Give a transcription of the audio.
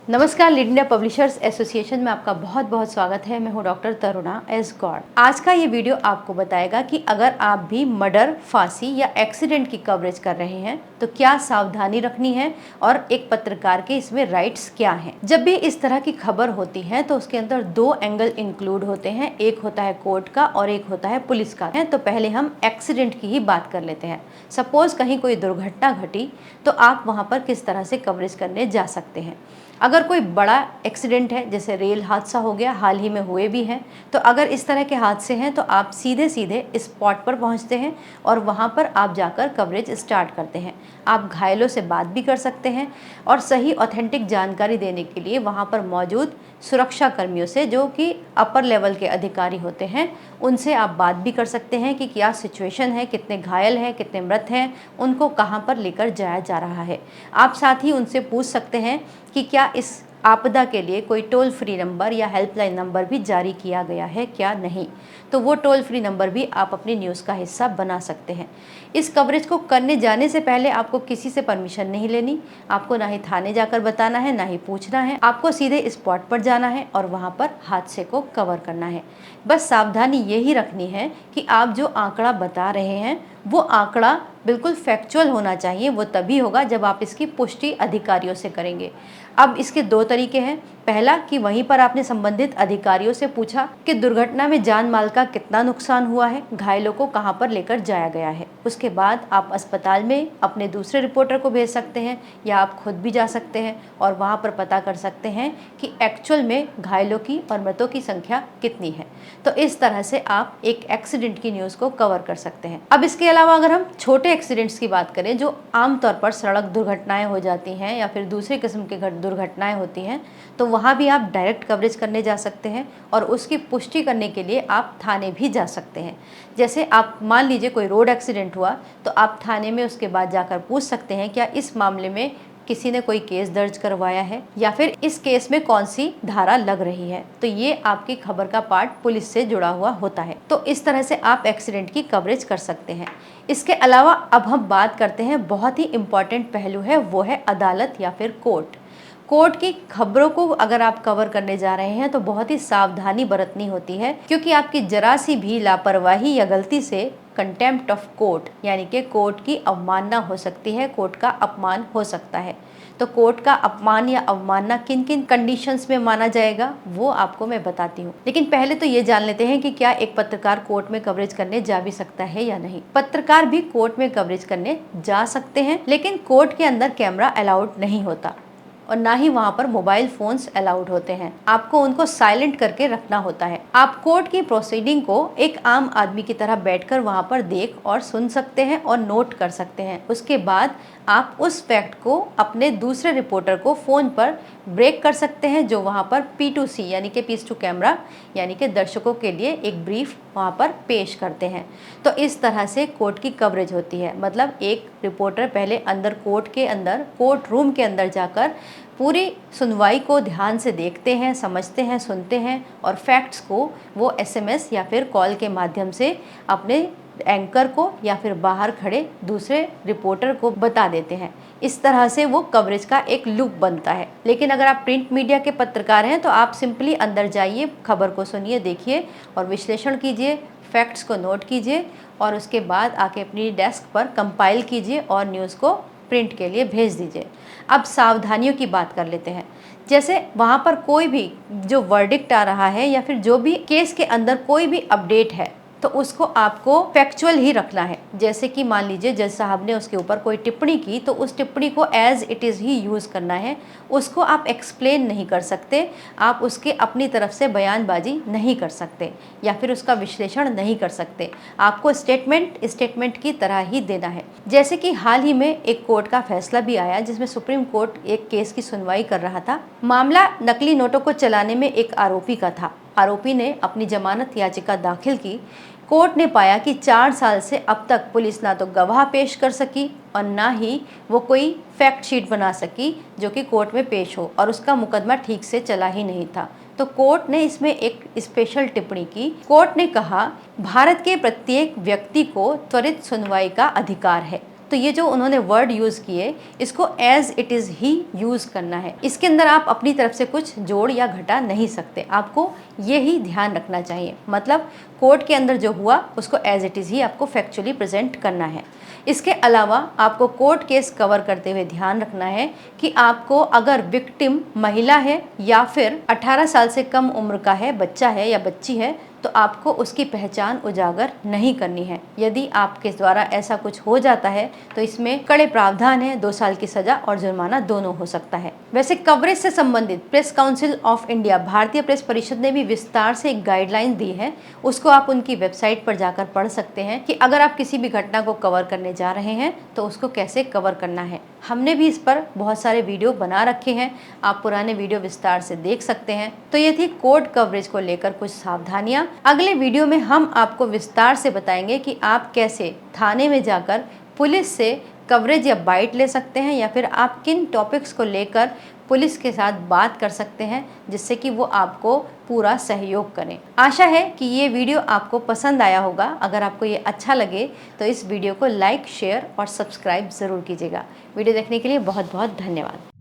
नमस्कार, lead India publishers association में आपका बहुत बहुत स्वागत है। मैं हूं डॉक्टर तरुणा एस गौड़। आज का ये वीडियो आपको बताएगा कि अगर आप भी मर्डर, फांसी या एक्सीडेंट की कवरेज कर रहे हैं तो क्या सावधानी रखनी है और एक पत्रकार के इसमें राइट्स क्या हैं। जब भी इस तरह की खबर होती है तो उसके अंदर दो एंगल इंक्लूड होते हैं, एक होता है कोर्ट का और एक होता है पुलिस का। तो पहले हम एक्सीडेंट की ही बात कर लेते हैं। सपोज कहीं कोई दुर्घटना घटी तो आप वहाँ पर किस तरह से कवरेज करने जा सकते हैं। अगर कोई बड़ा एक्सीडेंट है, जैसे रेल हादसा हो गया, हाल ही में हुए भी हैं, तो अगर इस तरह के हादसे हैं तो आप सीधे सीधे स्पॉट पर पहुंचते हैं और वहां पर आप जाकर कवरेज स्टार्ट करते हैं। आप घायलों से बात भी कर सकते हैं और सही ऑथेंटिक जानकारी देने के लिए वहां पर मौजूद सुरक्षा कर्मियों से, जो कि अपर लेवल के अधिकारी होते हैं, उनसे आप बात भी कर सकते हैं कि क्या सिचुएशन है, कितने घायल हैं, कितने मृत हैं, उनको कहां पर लेकर जाया जा रहा है। आप साथ ही उनसे पूछ सकते हैं कि क्या इस आपदा के लिए कोई टोल फ्री नंबर या हेल्पलाइन नंबर भी जारी किया गया है क्या नहीं, तो वो टोल फ्री नंबर भी आप अपनी न्यूज़ का हिस्सा बना सकते हैं। इस कवरेज को करने जाने से पहले आपको किसी से परमिशन नहीं लेनी, आपको ना ही थाने जाकर बताना है, ना ही पूछना है। आपको सीधे स्पॉट पर जाना है और वहाँ पर हादसे को कवर करना है। बस सावधानी यही रखनी है कि आप जो आंकड़ा बता रहे हैं वो आंकड़ा बिल्कुल फैक्चुअल होना चाहिए। वो तभी होगा जब आप इसकी पुष्टि अधिकारियों से करेंगे। अब इसके दो तरीके हैं। पहला कि वहीं पर आपने संबंधित अधिकारियों से पूछा कि दुर्घटना में जान माल का कितना नुकसान हुआ है, घायलों को कहां पर लेकर जाया गया है। उसके बाद आप अस्पताल में अपने दूसरे रिपोर्टर को भेज सकते हैं या आप खुद भी जा सकते हैं और वहां पर पता कर सकते हैं कि एक्चुअल में घायलों की और मृतों की संख्या कितनी है। तो इस तरह से आप एक एक्सीडेंट की न्यूज़ को कवर कर सकते हैं। अब इसके अलावा अगर हम छोटे एक्सीडेंट्स की बात करें, जो आमतौर पर सड़क दुर्घटनाएं हो जाती हैं या फिर दूसरे किस्म के दुर्घटनाएं होती हैं, तो वहाँ भी आप डायरेक्ट कवरेज करने जा सकते हैं और उसकी पुष्टि करने के लिए आप थाने भी जा सकते हैं। जैसे आप मान लीजिए कोई रोड एक्सीडेंट हुआ तो आप थाने में उसके बाद जाकर पूछ सकते हैं क्या इस मामले में किसी ने कोई केस दर्ज करवाया है या फिर इस केस में कौन सी धारा लग रही है। तो ये आपकी खबर का पार्ट पुलिस से जुड़ा हुआ होता है। तो इस तरह से आप एक्सीडेंट की कवरेज कर सकते हैं। इसके अलावा अब हम बात करते हैं, बहुत ही इम्पॉर्टेंट पहलू है, वो है अदालत या फिर कोर्ट। कोर्ट की खबरों को अगर आप कवर करने जा रहे हैं तो बहुत ही सावधानी बरतनी होती है, क्योंकि आपकी जरा सी भी लापरवाही या गलती से कंटेम्प्ट ऑफ कोर्ट यानी कि कोर्ट की अवमानना हो सकती है, कोर्ट का अपमान हो सकता है। तो कोर्ट का अपमान या अवमानना किन किन कंडीशंस में माना जाएगा वो आपको मैं बताती हूँ। लेकिन पहले तो ये जान लेते हैं कि क्या एक पत्रकार कोर्ट में कवरेज करने जा भी सकता है या नहीं। पत्रकार भी कोर्ट में कवरेज करने जा सकते हैं, लेकिन कोर्ट के अंदर कैमरा अलाउड नहीं होता और ना ही वहाँ पर मोबाइल फोन्स अलाउड होते हैं। आपको उनको साइलेंट करके रखना होता है। आप कोर्ट की प्रोसीडिंग को एक आम आदमी की तरह बैठकर वहाँ पर देख और सुन सकते हैं और नोट कर सकते हैं। उसके बाद आप उस फैक्ट को अपने दूसरे रिपोर्टर को फ़ोन पर ब्रेक कर सकते हैं, जो वहाँ पर P2C यानी कि पीस टू कैमरा यानी कि दर्शकों के लिए एक ब्रीफ वहाँ पर पेश करते हैं। तो इस तरह से कोर्ट की कवरेज होती है। मतलब एक रिपोर्टर पहले अंदर कोर्ट रूम के अंदर जाकर पूरी सुनवाई को ध्यान से देखते हैं, समझते हैं, सुनते हैं और फैक्ट्स को वो SMS या फिर कॉल के माध्यम से अपने एंकर को या फिर बाहर खड़े दूसरे रिपोर्टर को बता देते हैं। इस तरह से वो कवरेज का एक लूप बनता है। लेकिन अगर आप प्रिंट मीडिया के पत्रकार हैं तो आप सिंपली अंदर जाइए, खबर को सुनिए, देखिए और विश्लेषण कीजिए, फैक्ट्स को नोट कीजिए और उसके बाद आके अपनी डेस्क पर कंपाइल कीजिए और न्यूज़ को प्रिंट के लिए भेज दीजिए। अब सावधानियों की बात कर लेते हैं। जैसे वहाँ पर कोई भी जो वर्डिक्ट आ रहा है या फिर जो भी केस के अंदर कोई भी अपडेट है तो उसको आपको फैक्चुअल ही रखना है। जैसे कि मान लीजिए जज साहब ने उसके ऊपर कोई टिप्पणी की तो उस टिप्पणी को एज इट इज़ ही यूज़ करना है। उसको आप एक्सप्लेन नहीं कर सकते, आप उसके अपनी तरफ से बयानबाजी नहीं कर सकते या फिर उसका विश्लेषण नहीं कर सकते। आपको स्टेटमेंट की तरह ही देना है। जैसे कि हाल ही में एक कोर्ट का फैसला भी आया जिसमें सुप्रीम कोर्ट एक केस की सुनवाई कर रहा था। मामला नकली नोटों को चलाने में एक आरोपी का था। आरोपी ने अपनी जमानत याचिका दाखिल की। कोर्ट ने पाया कि 4 साल से अब तक पुलिस ना तो गवाह पेश कर सकी और ना ही वो कोई फैक्ट शीट बना सकी जो कि कोर्ट में पेश हो, और उसका मुकदमा ठीक से चला ही नहीं था। तो कोर्ट ने इसमें एक स्पेशल टिप्पणी की। कोर्ट ने कहा, भारत के प्रत्येक व्यक्ति को त्वरित सुनवाई का अधिकार है। तो ये जो उन्होंने वर्ड यूज़ किए, इसको एज इट इज़ ही यूज़ करना है। इसके अंदर आप अपनी तरफ से कुछ जोड़ या घटा नहीं सकते, आपको ये ही ध्यान रखना चाहिए। मतलब कोर्ट के अंदर जो हुआ उसको एज इट इज़ ही आपको फैक्चुअली प्रेजेंट करना है। इसके अलावा आपको कोर्ट केस कवर करते हुए ध्यान रखना है कि आपको अगर विक्टिम महिला है या फिर 18 साल से कम उम्र का है, बच्चा है या बच्ची है, तो आपको उसकी पहचान उजागर नहीं करनी है। यदि आपके द्वारा ऐसा कुछ हो जाता है तो इसमें कड़े प्रावधान है, 2 साल की सजा और जुर्माना दोनों हो सकता है। वैसे कवरेज से संबंधित प्रेस काउंसिल ऑफ इंडिया, भारतीय प्रेस परिषद ने भी विस्तार से एक गाइडलाइन दी है, उसको आप उनकी वेबसाइट पर जाकर पढ़ सकते हैं कि अगर आप किसी भी घटना को कवर करने जा रहे हैं तो उसको कैसे कवर करना है। हमने भी इस पर बहुत सारे वीडियो बना रखे हैं, आप पुराने वीडियो विस्तार से देख सकते हैं। तो ये थी कोर्ट कवरेज को लेकर कुछ सावधानियां। अगले वीडियो में हम आपको विस्तार से बताएंगे कि आप कैसे थाने में जाकर पुलिस से कवरेज या बाइट ले सकते हैं, या फिर आप किन टॉपिक्स को लेकर पुलिस के साथ बात कर सकते हैं जिससे कि वो आपको पूरा सहयोग करें। आशा है कि ये वीडियो आपको पसंद आया होगा। अगर आपको ये अच्छा लगे तो इस वीडियो को लाइक, शेयर और सब्सक्राइब ज़रूर कीजिएगा। वीडियो देखने के लिए बहुत बहुत धन्यवाद।